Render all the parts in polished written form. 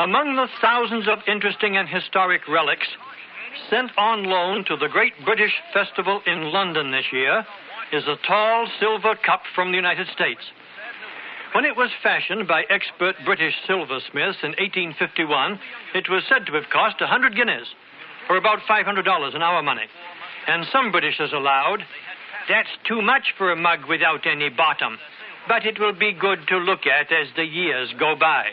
Among the thousands of interesting and historic relics sent on loan to the Great British Festival in London this year is a tall silver cup from the United States. When it was fashioned by expert British silversmiths in 1851, it was said to have cost 100 guineas, or about $500 in our money. And some Britishers allowed, "That's too much for a mug without any bottom, but it will be good to look at as the years go by."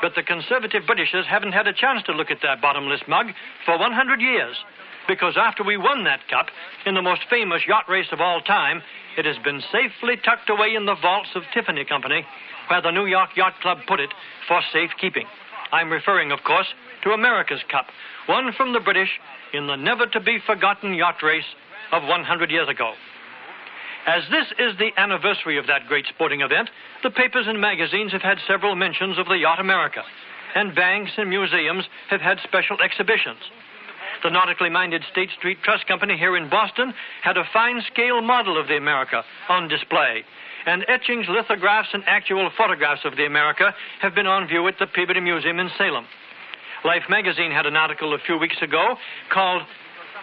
But the conservative Britishers haven't had a chance to look at that bottomless mug for 100 years, because after we won that cup in the most famous yacht race of all time, it has been safely tucked away in the vaults of Tiffany Company, where the New York Yacht Club put it for safekeeping. I'm referring, of course, to America's Cup, won from the British in the never-to-be-forgotten yacht race of 100 years ago. As this is the anniversary of that great sporting event, the papers and magazines have had several mentions of the Yacht America, and banks and museums have had special exhibitions. The nautically minded State Street Trust Company here in Boston had a fine-scale model of the America on display, and etchings, lithographs, and actual photographs of the America have been on view at the Peabody Museum in Salem. Life magazine had an article a few weeks ago called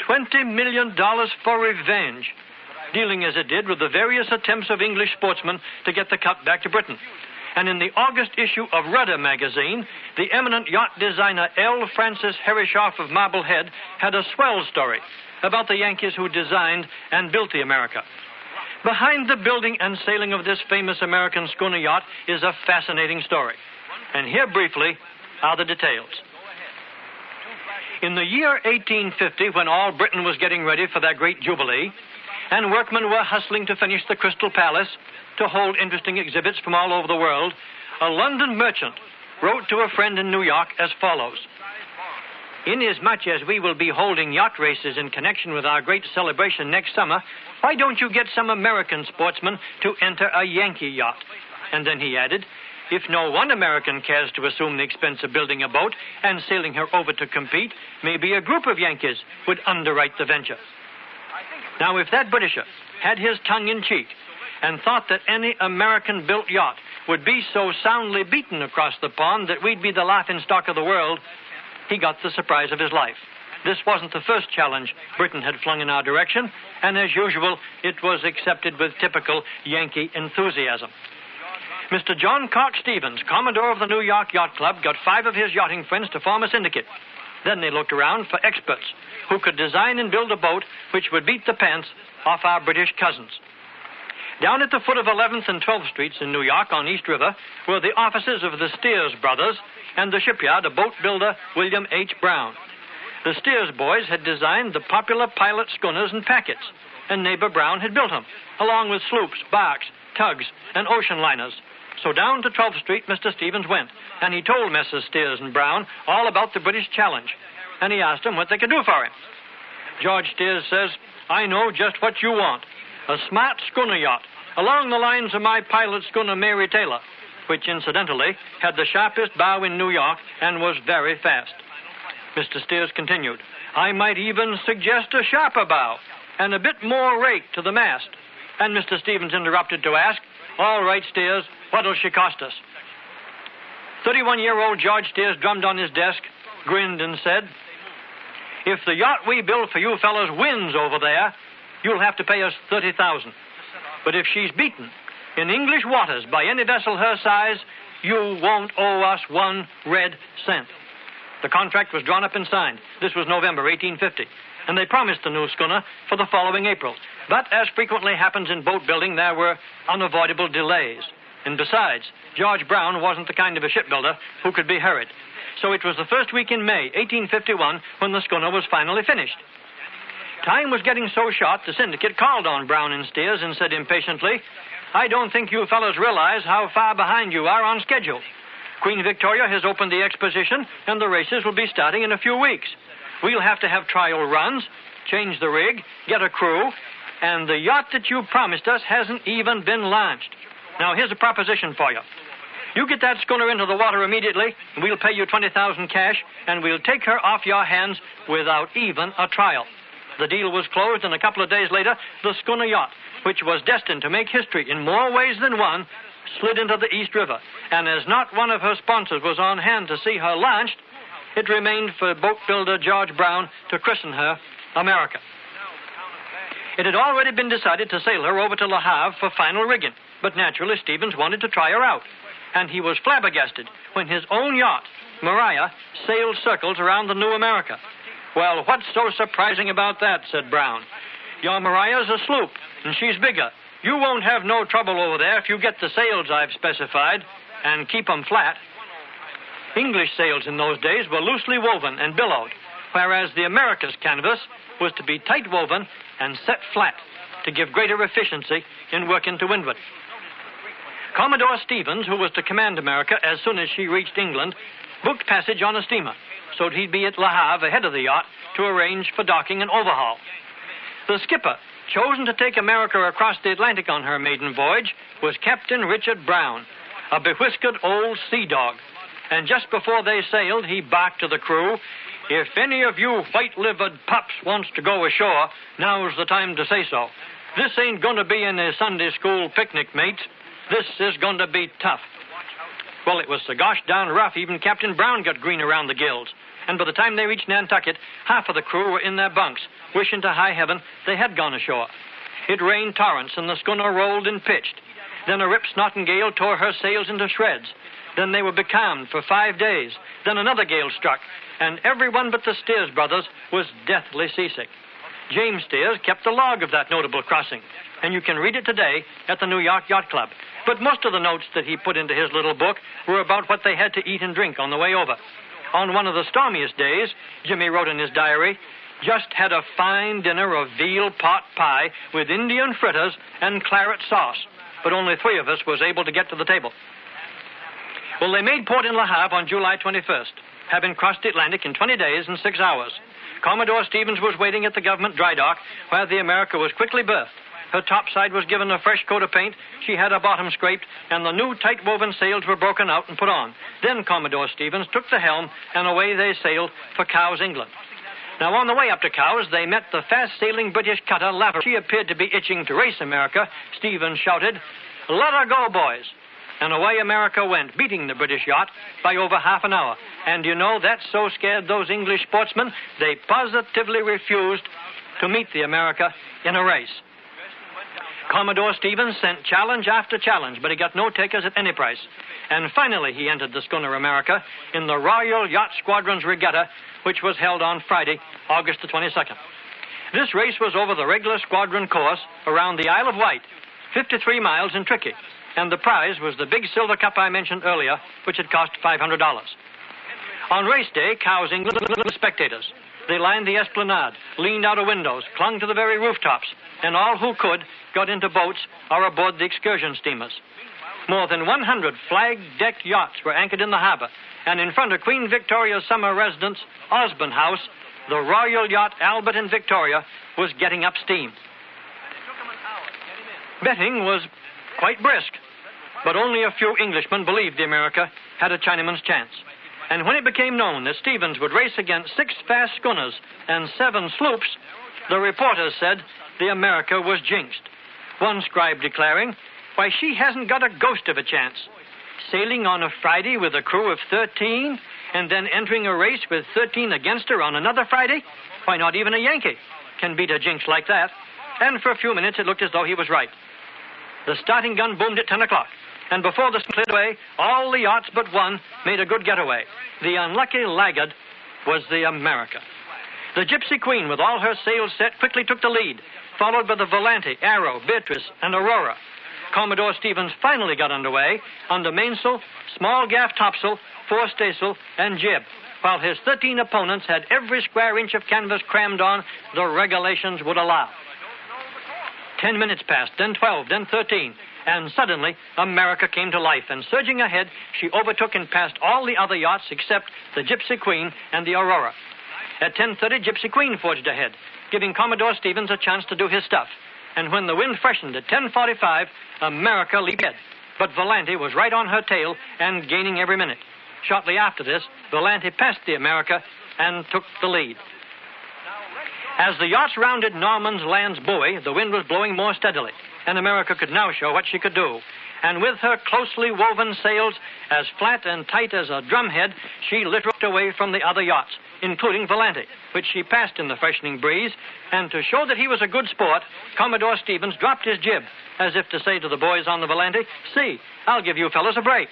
$20 million for Revenge, dealing as it did with the various attempts of English sportsmen to get the cup back to Britain. And in the August issue of Rudder magazine, the eminent yacht designer L. Francis Herreshoff of Marblehead had a swell story about the Yankees who designed and built the America. Behind the building and sailing of this famous American schooner yacht is a fascinating story. And here briefly are the details. In the year 1850, when all Britain was getting ready for their great jubilee, and workmen were hustling to finish the Crystal Palace to hold interesting exhibits from all over the world, a London merchant wrote to a friend in New York as follows: "Inasmuch as we will be holding yacht races in connection with our great celebration next summer, why don't you get some American sportsmen to enter a Yankee yacht?" And then he added, "If no one American cares to assume the expense of building a boat and sailing her over to compete, maybe a group of Yankees would underwrite the venture." Now, if that Britisher had his tongue in cheek and thought that any American-built yacht would be so soundly beaten across the pond that we'd be the laughing-stock of the world, he got the surprise of his life. This wasn't the first challenge Britain had flung in our direction, and as usual, it was accepted with typical Yankee enthusiasm. Mr. John Cox Stevens, Commodore of the New York Yacht Club, got 5 of his yachting friends to form a syndicate. Then they looked around for experts who could design and build a boat which would beat the pants off our British cousins. Down at the foot of 11th and 12th Streets in New York on East River were the offices of the Steers brothers and the shipyard of boat builder William H. Brown. The Steers boys had designed the popular pilot schooners and packets, and neighbor Brown had built them, along with sloops, barks, tugs, and ocean liners. So down to 12th Street Mr. Stevens went, and he told Messrs. Steers and Brown all about the British challenge, and he asked them what they could do for him. George Steers says, "I know just what you want, a smart schooner yacht, along the lines of my pilot schooner Mary Taylor, which incidentally had the sharpest bow in New York and was very fast." Mr. Steers continued, "I might even suggest a sharper bow and a bit more rake to the mast." And Mr. Stevens interrupted to ask, "All right, Steers, what'll she cost us?" 31-year-old George Steers drummed on his desk, grinned, and said, "If the yacht we built for you fellows wins over there, you'll have to pay us $30,000. But if she's beaten in English waters by any vessel her size, you won't owe us 1 red cent." The contract was drawn up and signed. This was November 1850, and they promised the new schooner for the following April. But as frequently happens in boat building, there were unavoidable delays. And besides, George Brown wasn't the kind of a shipbuilder who could be hurried. So it was the first week in May, 1851, when the schooner was finally finished. Time was getting so short, the syndicate called on Brown and Steers and said impatiently, "I don't think you fellows realize how far behind you are on schedule. Queen Victoria has opened the exposition, and the races will be starting in a few weeks. We'll have to have trial runs, change the rig, get a crew, and the yacht that you promised us hasn't even been launched. Now, here's a proposition for you. You get that schooner into the water immediately, and we'll pay you $20,000 cash, and we'll take her off your hands without even a trial." The deal was closed, and a couple of days later, the schooner yacht, which was destined to make history in more ways than one, slid into the East River, and as not one of her sponsors was on hand to see her launched, it remained for boat builder George Brown to christen her America. It had already been decided to sail her over to Le Havre for final rigging, but naturally Stevens wanted to try her out, and he was flabbergasted when his own yacht, Maria, sailed circles around the new America. "Well, what's so surprising about that?" said Brown. "Your Maria's a sloop, and she's bigger. You won't have no trouble over there if you get the sails I've specified and keep 'em flat." English sails in those days were loosely woven and billowed, whereas the America's canvas was to be tight woven and set flat to give greater efficiency in working to windward. Commodore Stevens, who was to command America as soon as she reached England, booked passage on a steamer, so he'd be at Le Havre ahead of the yacht to arrange for docking and overhaul. The skipper, chosen to take America across the Atlantic on her maiden voyage, was Captain Richard Brown, a bewhiskered old sea dog. And just before they sailed, he barked to the crew, "If any of you white-livered pups wants to go ashore, now's the time to say so. This ain't going to be any Sunday school picnic, mates. This is going to be tough." Well, it was so gosh darn rough, even Captain Brown got green around the gills. And by the time they reached Nantucket, half of the crew were in their bunks, wishing to high heaven they had gone ashore. It rained torrents, and the schooner rolled and pitched. Then a rip-snorting gale tore her sails into shreds. Then they were becalmed for 5 days. Then another gale struck, and everyone but the Steers brothers was deathly seasick. James Steers kept a log of that notable crossing, and you can read it today at the New York Yacht Club. But most of the notes that he put into his little book were about what they had to eat and drink on the way over. On one of the stormiest days, Jimmy wrote in his diary, "Just had a fine dinner of veal pot pie with Indian fritters and claret sauce, but only 3 of us was able to get to the table." Well, they made port in Le Havre on July 21st, having crossed the Atlantic in 20 days and 6 hours. Commodore Stevens was waiting at the government dry dock, where the America was quickly berthed. Her topside was given a fresh coat of paint, she had her bottom scraped, and the new tight-woven sails were broken out and put on. Then Commodore Stevens took the helm, and away they sailed for Cowes, England. Now, on the way up to Cowes, they met the fast-sailing British cutter Laver. She appeared to be itching to race America. Stevens shouted, "Let her go, boys." And away America went, beating the British yacht by over half an hour. And you know, that so scared those English sportsmen, they positively refused to meet the America in a race. Commodore Stevens sent challenge after challenge, but he got no takers at any price. And finally he entered the schooner America in the Royal Yacht Squadron's regatta, which was held on Friday, August the 22nd. This race was over the regular squadron course around the Isle of Wight, 53 miles and tricky. And the prize was the big silver cup I mentioned earlier, which had cost $500. On race day, Cowes, England, the spectators. They lined the esplanade, leaned out of windows, clung to the very rooftops, and all who could got into boats or aboard the excursion steamers. More than 100 flag-decked yachts were anchored in the harbor, and in front of Queen Victoria's summer residence, Osborne House, the Royal Yacht Albert and Victoria was getting up steam. Betting was quite brisk, but only a few Englishmen believed the America had a Chinaman's chance. And when it became known that Stevens would race against 6 fast schooners and 7 sloops, the reporters said the America was jinxed. One scribe declaring, "Why, she hasn't got a ghost of a chance. Sailing on a Friday with a crew of 13, and then entering a race with 13 against her on another Friday? Why, not even a Yankee can beat a jinx like that." And for a few minutes it looked as though he was right. The starting gun boomed at 10 o'clock, and before the split away, all the yachts but one made a good getaway. The unlucky laggard was the America. The Gypsy Queen, with all her sails set, quickly took the lead, followed by the Volante, Arrow, Beatrice, and Aurora. Commodore Stevens finally got underway under mainsail, small gaff topsail, forestaysail, and jib, while his 13 opponents had every square inch of canvas crammed on the regulations would allow. 10 minutes passed, then 12, then 13, and suddenly America came to life, and surging ahead, she overtook and passed all the other yachts except the Gypsy Queen and the Aurora. At 10:30, Gypsy Queen forged ahead, giving Commodore Stevens a chance to do his stuff. And when the wind freshened at 10:45, America leaped ahead. But Volante was right on her tail and gaining every minute. Shortly after this, Volante passed the America and took the lead. As the yachts rounded Norman's Land's buoy, the wind was blowing more steadily, and America could now show what she could do. and with her closely woven sails as flat and tight as a drumhead, she literally away from the other yachts, including Volante, which she passed in the freshening breeze, and to show that he was a good sport, Commodore Stevens dropped his jib, as if to say to the boys on the Volante, "See, I'll give you fellows a break."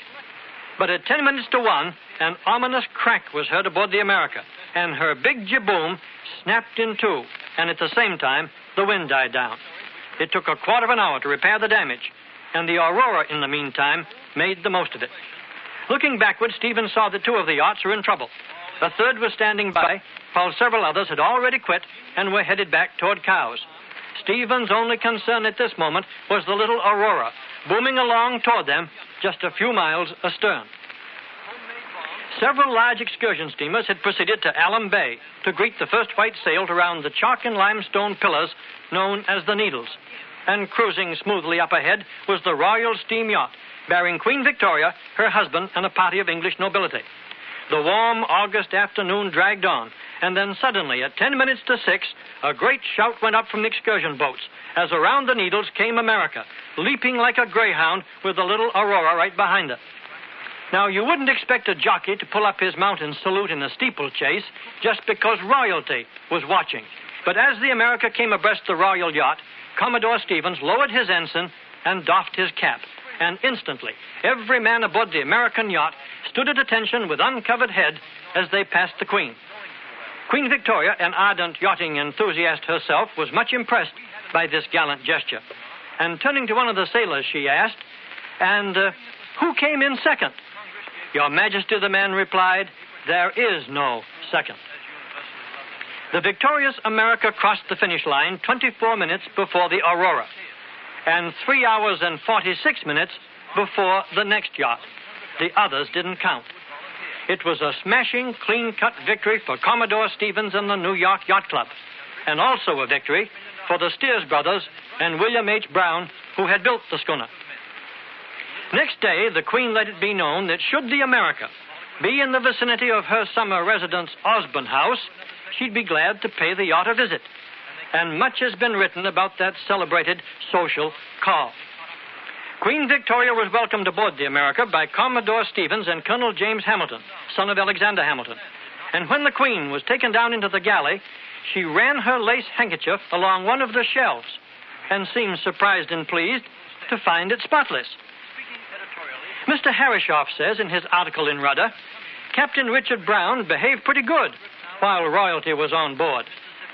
But at 10 minutes to 1, an ominous crack was heard aboard the America, and her big jib-boom snapped in two, and at the same time, the wind died down. It took a quarter of an hour to repair the damage, and the Aurora, in the meantime, made the most of it. Looking backward, Stevens saw that two of the yachts were in trouble. A third was standing by, while several others had already quit and were headed back toward Cowes. Stevens' only concern at this moment was the little Aurora, booming along toward them just a few miles astern. Several large excursion steamers had proceeded to Alum Bay to greet the first white sail around the chalk and limestone pillars known as the Needles. And cruising smoothly up ahead was the Royal Steam Yacht, bearing Queen Victoria, her husband, and a party of English nobility. The warm August afternoon dragged on, and then suddenly, at 10 minutes to 6, a great shout went up from the excursion boats as around the Needles came America, leaping like a greyhound with the little Aurora right behind her. Now, you wouldn't expect a jockey to pull up his mount and salute in a steeplechase just because royalty was watching. But as the America came abreast the Royal Yacht, Commodore Stevens lowered his ensign and doffed his cap. And instantly, every man aboard the American yacht stood at attention with uncovered head as they passed the Queen. Queen Victoria, an ardent yachting enthusiast herself, was much impressed by this gallant gesture. And turning to one of the sailors, she asked, "And who came in second?" "Your Majesty," the man replied, "there is no second." The victorious America crossed the finish line 24 minutes before the Aurora, and 3 hours and 46 minutes before the next yacht. The others didn't count. It was a smashing, clean-cut victory for Commodore Stevens and the New York Yacht Club, and also a victory for the Steers brothers and William H. Brown, who had built the schooner. Next day, the Queen let it be known that should the America be in the vicinity of her summer residence, Osborne House, she'd be glad to pay the yacht a visit. And much has been written about that celebrated social call. Queen Victoria was welcomed aboard the America by Commodore Stevens and Colonel James Hamilton, son of Alexander Hamilton. And when the Queen was taken down into the galley, she ran her lace handkerchief along one of the shelves and seemed surprised and pleased to find it spotless. Mr. Harrishoff says in his article in Rudder, Captain Richard Brown behaved pretty good while royalty was on board.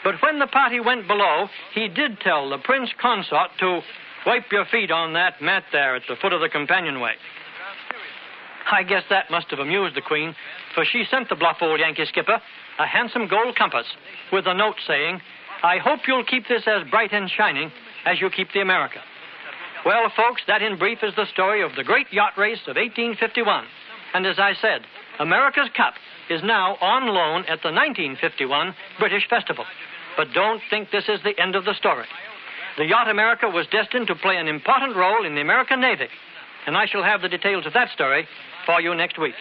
But when the party went below, he did tell the Prince Consort to wipe your feet on that mat there at the foot of the companionway. I guess that must have amused the Queen, for she sent the bluff old Yankee skipper a handsome gold compass with a note saying, "I hope you'll keep this as bright and shining as you keep the America." Well, folks, that in brief is the story of the great yacht race of 1851. And as I said, America's Cup is now on loan at the 1951 British Festival. But don't think this is the end of the story. The yacht America was destined to play an important role in the American Navy, and I shall have the details of that story for you next week.